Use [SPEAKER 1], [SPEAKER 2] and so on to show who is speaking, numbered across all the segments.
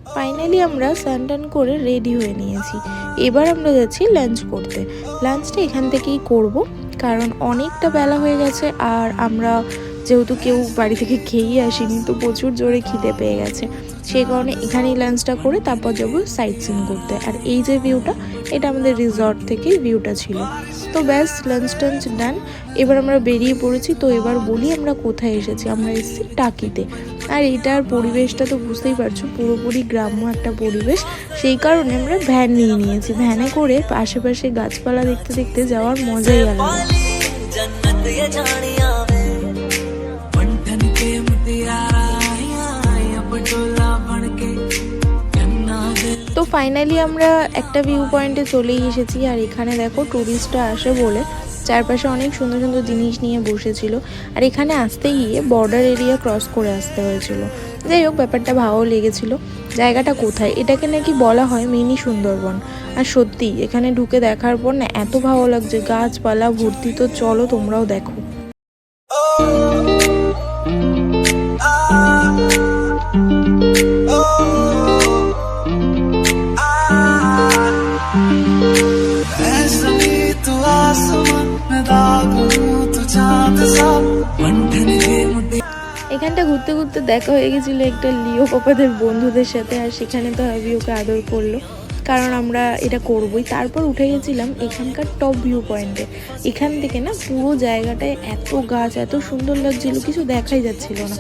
[SPEAKER 1] Finally আমরা স্নান টান করে রেডি হয়ে নিয়েছি। এবার আমরা যাচ্ছি লাঞ্চ করতে। লাঞ্চটা এখান থেকেই করব, কারণ অনেকটা বেলা হয়ে গেছে আর আমরা যেহেতু কেউ বাড়ি থেকে খেয়েই আসিনি, তো প্রচুর জোরে খিদে পেয়ে গেছে। সেই কারণে এখানেই লাঞ্চটা করে তারপর যাবো সাইট সিন করতে। আর এই যে ভিউটা, এটা আমাদের রিসর্ট থেকেই ভিউটা ছিল। তো ব্যাস লাঞ্চ টাঞ্চ ডান, এবার আমরা বেরিয়ে পড়েছি। তো এবার বলি আমরা কোথায় এসেছি। আমরা এসেছি টাকিতে। আর এটার পরিবেশটা তো বুঝতেই পারছো, পুরোপুরি গ্রাম্য একটা পরিবেশ। সেই কারণে আমরা ভ্যান নিয়ে নিয়েছি। ভ্যানে করে আশেপাশে গাছপালা দেখতে দেখতে যাওয়ার মজাই আলাদা। তো ফাইনালি আমরা একটা ভিউ পয়েন্টে চলেই এসেছি। আর এখানে দেখো টুরিস্টরা আসে বলে চারপাশে অনেক সুন্দর সুন্দর জিনিস নিয়ে বসেছিল। আর এখানে আসতে গিয়ে বর্ডার এরিয়া ক্রস করে আসতে হয়েছিল। যাই হোক, ব্যাপারটা ভালো লেগেছিল। জায়গাটা কোথায়, এটাকে নাকি বলা হয় মিনি সুন্দরবন। আর সত্যি এখানে ঢুকে দেখার পর না এত ভালো লাগছে, গাছপালা ভর্তি। তো চলো তোমরাও দেখো। এখানটা ঘুরতে ঘুরতে দেখা হয়ে গেছিলো একটা লিও পাপাদের বন্ধুদের সাথে। আর সেখানে তো হাবি ওকে আদর করলো, কারণ আমরা এটা করবই। তারপর উঠে গেছিলাম এখানকার টপ ভিউ পয়েন্টে। এখান থেকে না পুরো জায়গাটায় এত গাছ, এত সুন্দর লাগছিল, কিছু দেখাই যাচ্ছিল না।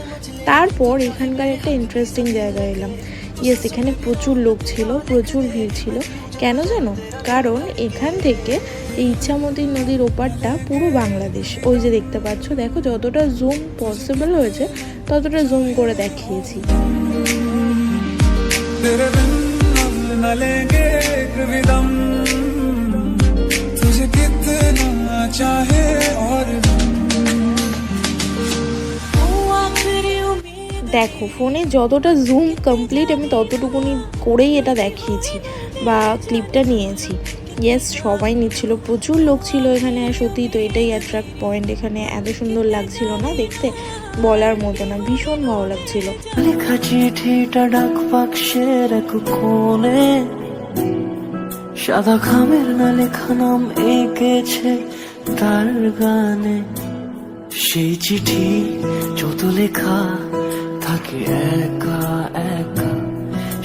[SPEAKER 1] তারপর এখানকার একটা ইন্টারেস্টিং জায়গায় এলাম। ইয়েস, এখানে প্রচুর লোক ছিল, প্রচুর ভিড় ছিল। কেন জানো? কারণ এখান থেকে এই ইচ্ছামতি নদীর ওপারটা পুরো বাংলাদেশ। ওই যে দেখতে পাচ্ছ, দেখো যতটা জুম পসিবল হয়েছে ততটা জুম করে দেখিয়েছি। দেখো ফোনে যতটা জুম কমপ্লিট আমি ততটুকুনি করেই এটা দেখিয়েছি বা ক্লিপটা নিয়েছি। ইয়েস, সবাই নিচ্ছিল, প্রচুর লোক ছিল এখানে। সত্যি তো এটাই অ্যাট্রাক্ট পয়েন্ট। এখানে এত সুন্দর লাগছিল না দেখতে, বলার মতো না, ভীষণ ভালো লাগছিল। লেখা চিঠিটা ডাক বাক্সের এক কোণে, সাদা খামের না লেখা নাম এঁকেছে তার গানে। সেই চিঠি যত লেখা থাকে একা একা,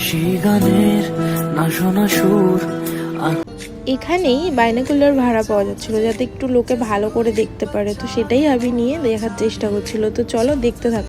[SPEAKER 1] সেই গানের না শোনা সুর। এখানেই বাইনোকুলার ভাড়া পাওয়া যাচ্ছিল, যাতে একটু লোকে ভালো করে দেখতে পারে। তো সেটাই আমি নিয়ে দেখার চেষ্টা করছিল। তো চলো দেখতে থাকো।